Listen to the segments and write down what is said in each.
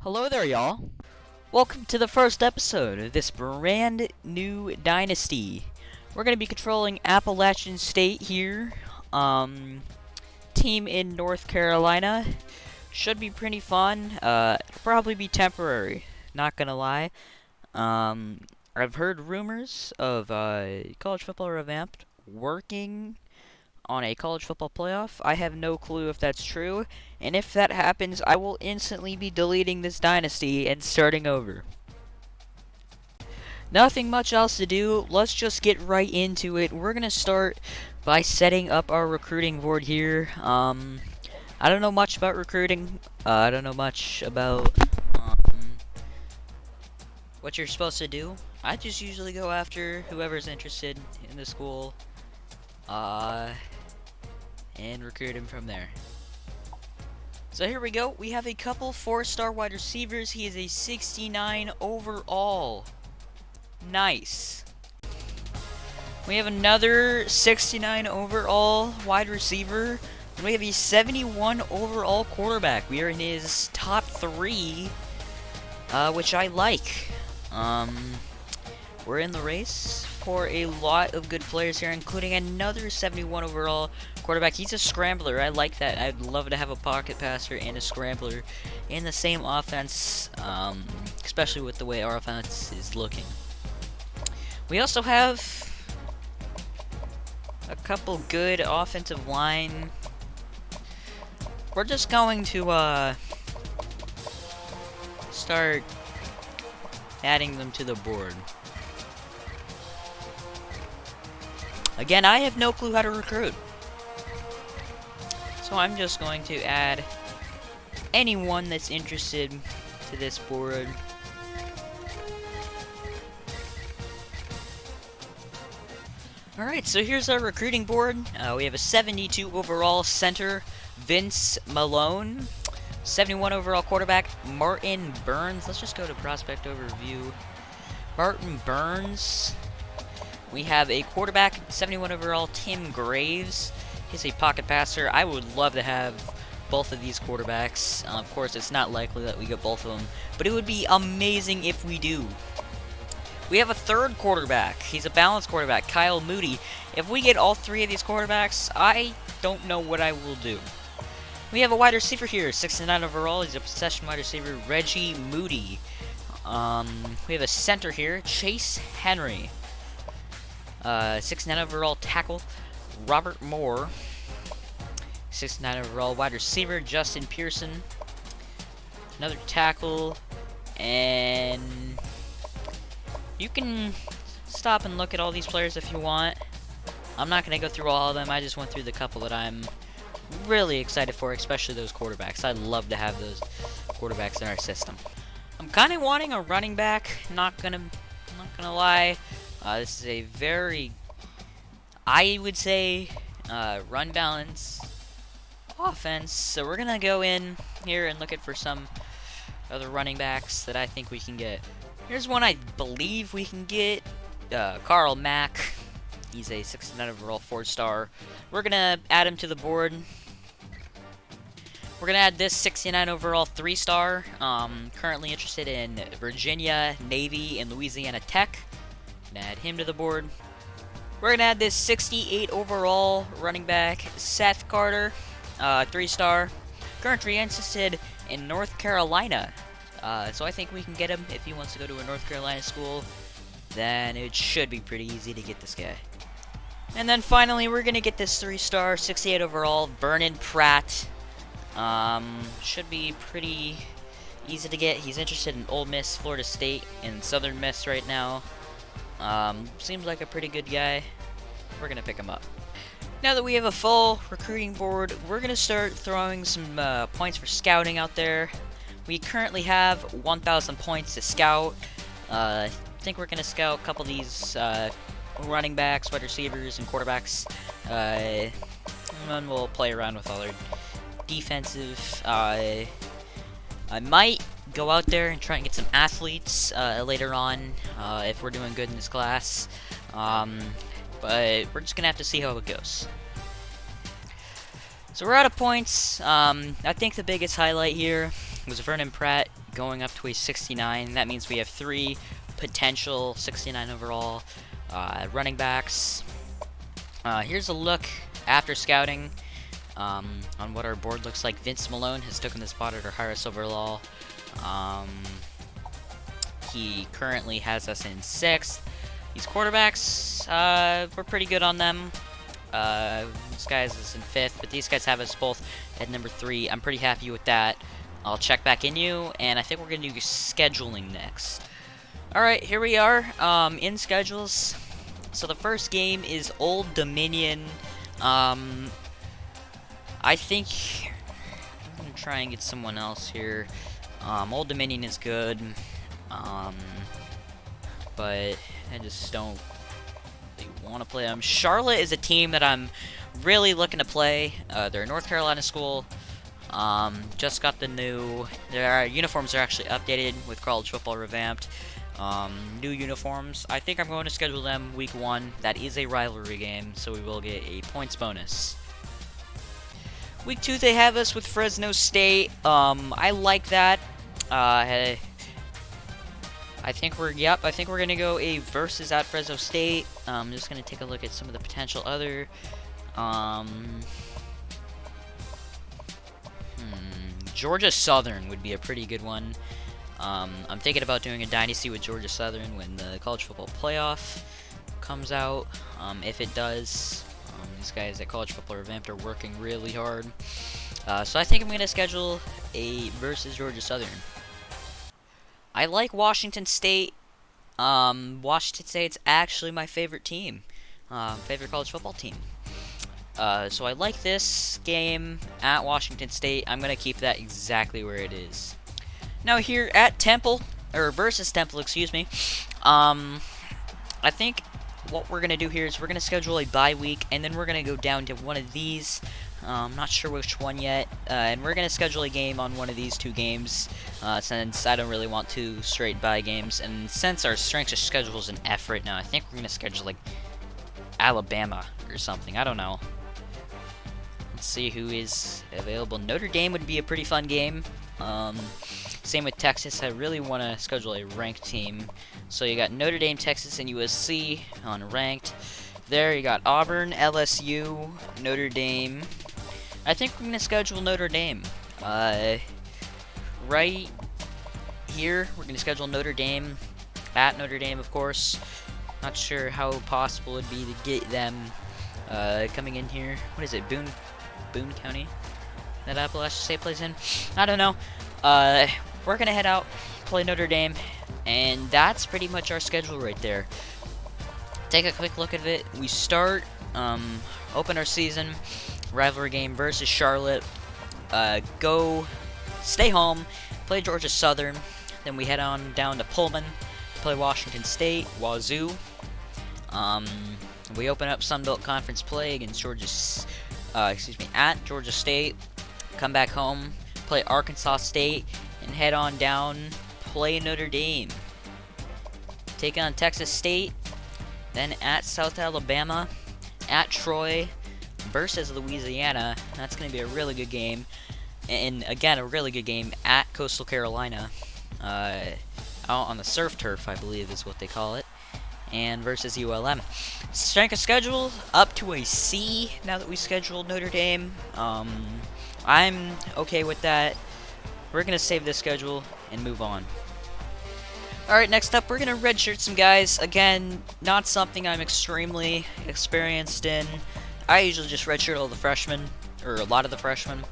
Hello there, y'all. Welcome to the first episode of this brand new Dynasty. We're going to be controlling Appalachian State here. Team in North Carolina. Should be pretty fun. Probably be temporary. Not gonna lie. I've heard rumors of college football revamped working on a college football playoff. I have no clue if that's true, and if that happens, I will instantly be deleting this dynasty and starting over. Nothing much else to do. Let's just get right into it. We're gonna start by setting up our recruiting board here. I don't know much about recruiting. I don't know much about what you're supposed to do. I just usually go after whoever's interested in the school. And recruit him from there. So here we go. We have a couple 4-star wide receivers. He is a 69 overall. Nice. We have another 69 overall wide receiver. And we have a 71 overall quarterback. We are in his top 3, which I like. We're in the race for a lot of good players here, including another 71 overall quarterback. He's a scrambler. I like that. I'd love to have a pocket passer and a scrambler in the same offense, especially with the way our offense is looking. We also have a couple good offensive line. We're just going to start adding them to the board. Again, I have no clue how to recruit. So I'm just going to add anyone that's interested to this board. Alright, so here's our recruiting board. We have a 72 overall center, Vince Malone. 71 overall quarterback, Martin Burns. Let's just go to prospect overview. Martin Burns. We have a quarterback, 71 overall, Tim Graves. He's a pocket passer. I would love to have both of these quarterbacks. Of course, it's not likely that we get both of them, but it would be amazing if we do. We have a third quarterback. He's a balanced quarterback, Kyle Moody. If we get all 3 of these quarterbacks, I don't know what I will do. We have a wide receiver here, 69 overall. He's a possession wide receiver, Reggie Moody. We have a center here, Chase Henry. 69 overall tackle, Robert Moore. 69 overall wide receiver, Justin Pearson. Another tackle, and you can stop and look at all these players if you want. I'm not going to go through all of them. I just went through the couple that I'm really excited for, especially those quarterbacks. I'd love to have those quarterbacks in our system. I'm kind of wanting a running back. Not gonna lie. This is a very, I would say, run balance offense. So we're gonna go in here and look at for some other running backs that I think we can get. Here's one I believe we can get. Carl Mack. He's a 69 overall 4-star. We're gonna add him to the board. We're gonna add this 69 overall 3-star. Currently interested in Virginia, Navy, and Louisiana Tech. Gonna add him to the board. We're gonna add this 68 overall running back, Seth Carter, 3-star. Currently interested in North Carolina. So I think we can get him if he wants to go to a North Carolina school. Then it should be pretty easy to get this guy. And then finally, we're gonna get this 3-star, 68 overall, Vernon Pratt. Should be pretty easy to get. He's interested in Ole Miss, Florida State, and Southern Miss right now. Seems like a pretty good guy. We're gonna pick him up. Now that we have a full recruiting board, we're gonna start throwing some points for scouting out there. We currently have 1,000 points to scout. I think we're gonna scout a couple of these running backs, wide receivers, and quarterbacks. And then we'll play around with other defensive. I might go out there and try and get some athletes later on if we're doing good in this class. But we're just gonna have to see how it goes. So we're out of points. I think the biggest highlight here was Vernon Pratt going up to a 69. That means we have 3 potential 69 overall running backs. Here's a look after scouting on what our board looks like. Vince Malone has taken the spot at our highest overall. He currently has us in 6th. These quarterbacks, we're pretty good on them. This guy's is in 5th, but these guys have us both at number 3. I'm pretty happy with that. I'll check back in you, and I think we're going to do scheduling next. Alright, here we are in schedules. So the first game is Old Dominion. I think I'm going to try and get someone else here. Old Dominion is good, but I just don't really want to play them. Charlotte is a team that I'm really looking to play. They're a North Carolina school. Just got their uniforms are actually updated with college football revamped. New uniforms. I think I'm going to schedule them week 1. That is a rivalry game, so we will get a points bonus. Week 2, they have us with Fresno State. I like that. I think we're gonna go a versus at Fresno State. I'm just gonna take a look at some of the potential other. Georgia Southern would be a pretty good one. I'm thinking about doing a Dynasty with Georgia Southern when the college football playoff comes out. If it does, these guys at College Football Revamped are working really hard. So I think I'm going to schedule a versus Georgia Southern. I like Washington State. Washington State's actually my favorite team. Favorite college football team. So I like this game at Washington State. I'm going to keep that exactly where it is. Now here at Temple, or versus Temple, excuse me, I think what we're going to do here is we're going to schedule a bye week, and then we're going to go down to one of these. I'm not sure which one yet, and we're going to schedule a game on one of these 2 games, since I don't really want 2 straight bye games, and since our strength of schedule is an F right now, I think we're going to schedule, like, Alabama or something. I don't know. Let's see who is available. Notre Dame would be a pretty fun game. Same with Texas. I really want to schedule a ranked team. So you got Notre Dame, Texas, and USC on ranked. There you got Auburn, LSU, Notre Dame. I think we're going to schedule Notre Dame. Right here, we're going to schedule Notre Dame at Notre Dame, of course. Not sure how possible it'd be to get them coming in here. What is it, Boone County that Appalachian State plays in? I don't know. We're going to head out, play Notre Dame, and that's pretty much our schedule right there. Take a quick look at it. We start, open our season, rivalry game versus Charlotte. Stay home, play Georgia Southern. Then we head on down to Pullman, play Washington State, Wazoo. We open up Sun Belt Conference play against at Georgia State. Come back home, play Arkansas State, and head on down, play Notre Dame. Take on Texas State, then at South Alabama, at Troy, versus Louisiana. That's going to be a really good game. And again, a really good game at Coastal Carolina. Out on the surf turf, I believe is what they call it. And versus ULM. Strength of schedule up to a C now that we scheduled Notre Dame. I'm okay with that. We're going to save this schedule and move on. Alright, next up, we're going to redshirt some guys. Again, not something I'm extremely experienced in. I usually just redshirt all the freshmen, or a lot of the freshmen.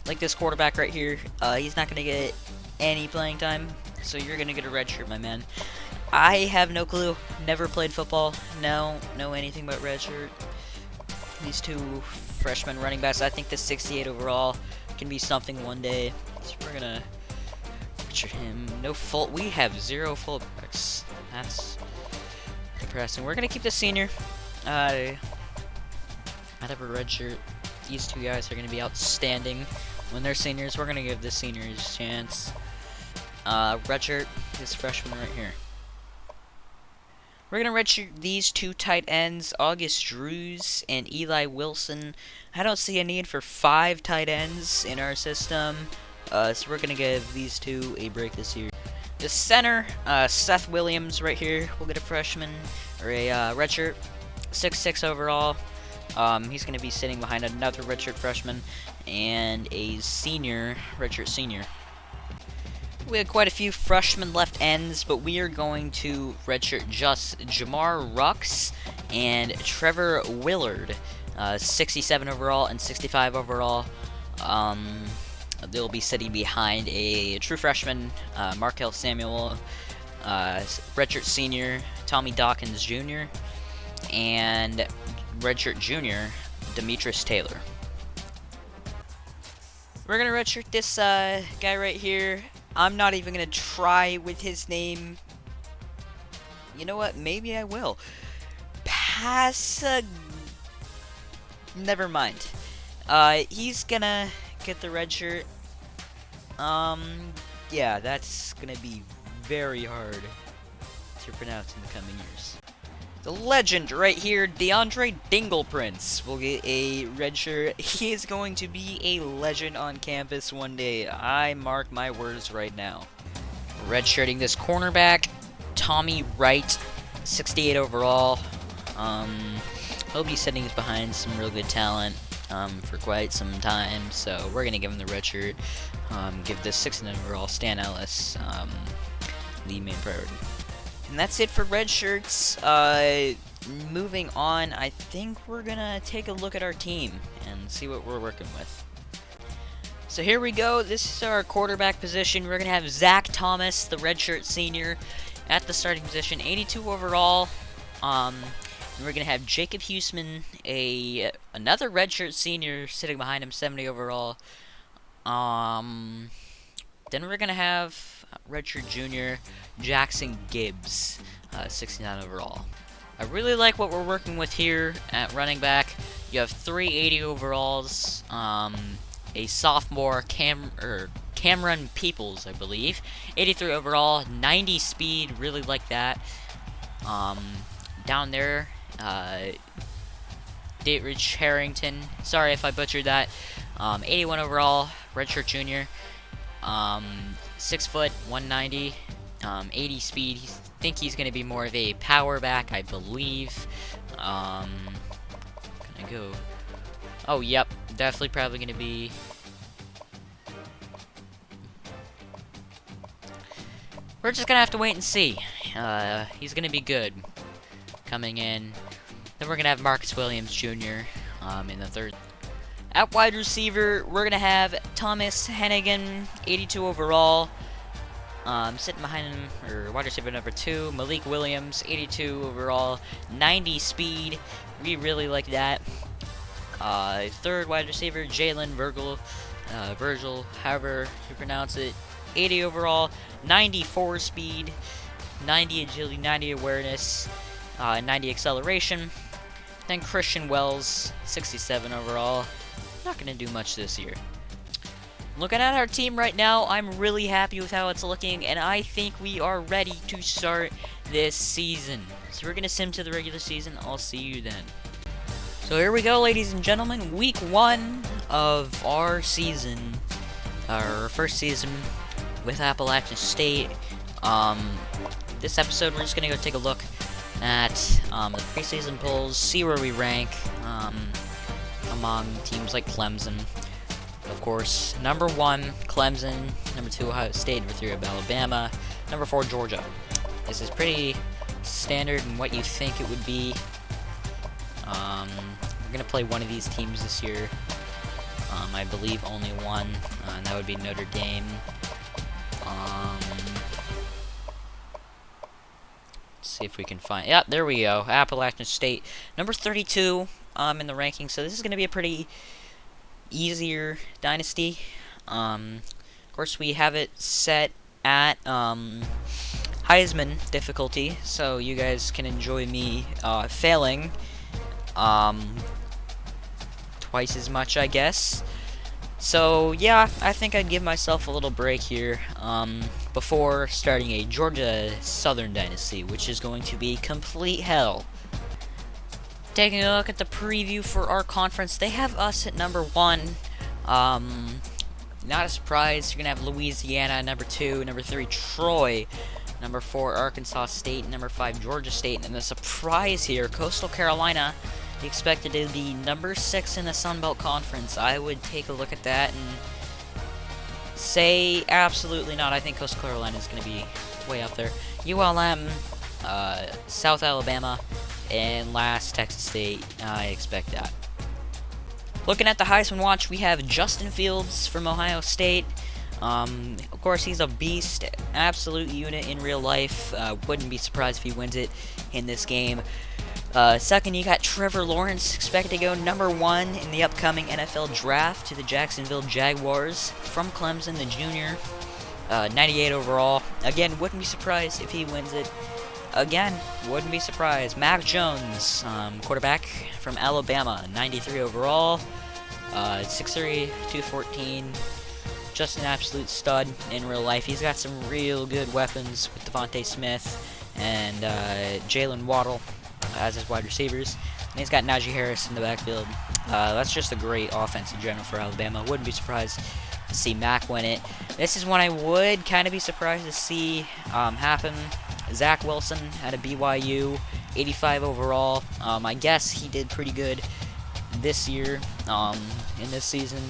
Like this quarterback right here, he's not going to get any playing time, so you're going to get a redshirt, my man. I have no clue. Never played football. No, know anything about redshirt. These 2 freshman running backs. I think the 68 overall can be something one day. So we're gonna redshirt him. No full. We have 0 fullbacks. That's depressing. We're gonna keep the senior. I have a redshirt. These 2 guys are gonna be outstanding when they're seniors. We're gonna give the seniors a chance. Redshirt this freshman right here. We're going to redshirt these 2 tight ends, August Drews and Eli Wilson. I don't see a need for 5 tight ends in our system. So we're gonna give these two a break this year. The center, Seth Williams right here. We'll get a freshman or a redshirt, 6'6" overall. He's gonna be sitting behind another redshirt freshman and a senior, redshirt senior. We had quite a few freshman left ends, but we are going to redshirt just Jamar Rux and Trevor Willard, 67 overall and 65 overall. They'll be sitting behind a true freshman, Markel Samuel, redshirt senior, Tommy Dawkins Jr., and redshirt junior, Demetrius Taylor. We're gonna redshirt this guy right here. I'm not even gonna try with his name. You know what? Maybe I will. Never mind. He's gonna get the red shirt. Yeah, that's gonna be very hard to pronounce in the coming years. The legend right here, DeAndre Dingleprince, will get a red shirt. He is going to be a legend on campus one day. I mark my words right now. Redshirting this cornerback, Tommy Wright, 68 overall. He'll be sitting behind some real good talent for quite some time, so we're going to give him the red shirt. Give this 69 overall Stan Ellis the main priority. And that's it for red shirts. Moving on, I think we're gonna take a look at our team and see what we're working with. So here we go. This is our quarterback position. We're gonna have Zach Thomas, the redshirt senior, at the starting position, 82 overall. And we're gonna have Jacob Huseman, another redshirt senior, sitting behind him, 70 overall. Then we're gonna have redshirt junior Jackson Gibbs, 69 overall. I really like what we're working with here at running back. You have 380 overalls, a sophomore Cameron Peoples, I believe, 83 overall, 90 speed, really like that. Down there, Dayridge Harrington, sorry if I butchered that, 81 overall, redshirt junior. 6 foot, 190, 80 speed. I think he's going to be more of a power back, I believe. Gonna go. Oh, yep, definitely probably going to be. We're just going to have to wait and see. He's going to be good coming in. Then we're going to have Marcus Williams Jr. In the third. At wide receiver, we're going to have Thomas Hennigan, 82 overall. Sitting behind him, or wide receiver number 2, Malik Williams, 82 overall, 90 speed. We really like that. Third wide receiver, Jalen Virgil, however you pronounce it, 80 overall, 94 speed, 90 agility, 90 awareness, 90 acceleration. Then Christian Wells, 67 overall. Not going to do much this year. Looking at our team right now, I'm really happy with how it's looking, and I think we are ready to start this season. So we're going to sim to the regular season. I'll see you then. So here we go, ladies and gentlemen. Week 1 of our season, our first season with Appalachian State. This episode, we're just going to go take a look at the preseason polls, see where we rank among teams like Clemson. Of course, number 1, Clemson. Number 2, Ohio State. Number 3, Alabama. Number 4, Georgia. This is pretty standard in what you think it would be. We're going to play one of these teams this year. I believe only one, and that would be Notre Dame. Let's see if we can find... Yeah, there we go. Appalachian State. Number 32 in the rankings. So this is going to be a pretty easier Dynasty. Of course, we have it set at Heisman difficulty, so you guys can enjoy me failing twice as much, I guess. So yeah, I think I'd give myself a little break here before starting a Georgia Southern Dynasty, which is going to be complete hell. Taking a look at the preview for our conference, they have us at number 1. not a surprise. You're going to have Louisiana, number 2, number 3, Troy, number 4, Arkansas State, number 5, Georgia State, and the surprise here, Coastal Carolina, expected to be number 6 in the Sun Belt Conference. I would take a look at that and say absolutely not. I think Coastal Carolina is going to be way up there. ULM, South Alabama, and last Texas State. I expect that. Looking at the Heisman watch, we have Justin Fields from Ohio State. Of course, he's a beast, absolute unit in real life. Wouldn't be surprised if he wins it in this game. Second, you got Trevor Lawrence, expected to go number 1 in the upcoming NFL draft to the Jacksonville Jaguars from Clemson, the junior. 98 overall. Again, wouldn't be surprised if he wins it. Again, wouldn't be surprised. Mac Jones, quarterback from Alabama, 93 overall. 6'3", 214. Just an absolute stud in real life. He's got some real good weapons with Devontae Smith and Jalen Waddle as his wide receivers. And he's got Najee Harris in the backfield. That's just a great offense in general for Alabama. Wouldn't be surprised to see Mac win it. This is one I would kind of be surprised to see happen. Zach Wilson at a BYU, 85 overall. I guess he did pretty good this year, in this season.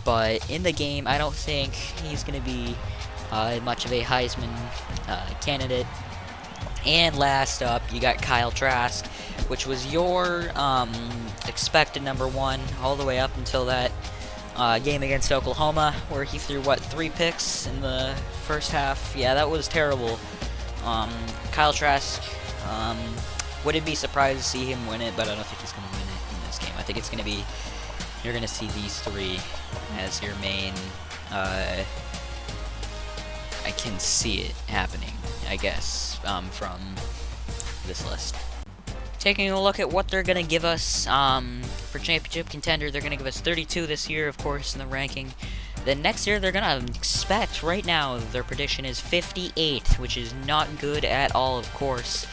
But in the game, I don't think he's going to be much of a Heisman candidate. And last up, you got Kyle Trask, which was your expected number 1 all the way up until that game against Oklahoma, where he threw, 3 picks in the first half. Yeah, that was terrible. Kyle Trask, wouldn't be surprised to see him win it, but I don't think he's going to win it in this game. I think it's going to be, you're going to see these 3 as your main, I can see it happening, I guess, from this list. Taking a look at what they're going to give us for championship contender, they're going to give us 32 this year, of course, in the ranking. Then next year, they're going to expect, right now, their prediction is 58, which is not good at all, of course.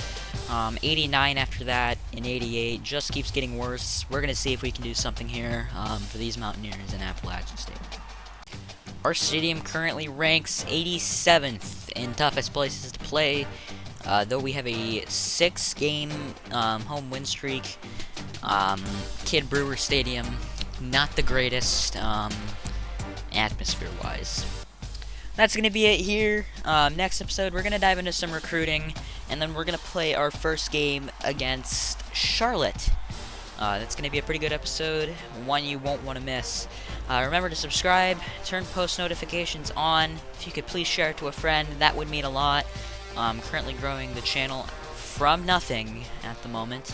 89 after that, and 88, just keeps getting worse. We're going to see if we can do something here for these Mountaineers in Appalachian State. Our stadium currently ranks 87th in toughest places to play, though we have a 6-game home win streak. Kid Brewer Stadium, not the greatest atmosphere-wise. That's going to be it here. Next episode, we're going to dive into some recruiting, and then we're going to play our first game against Charlotte. That's going to be a pretty good episode, one you won't want to miss. Remember to subscribe, turn post notifications on. If you could please share it to a friend, that would mean a lot. I'm currently growing the channel from nothing at the moment,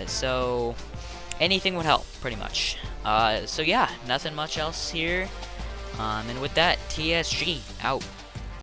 so anything would help, pretty much. So yeah, nothing much else here. And with that, TSG out.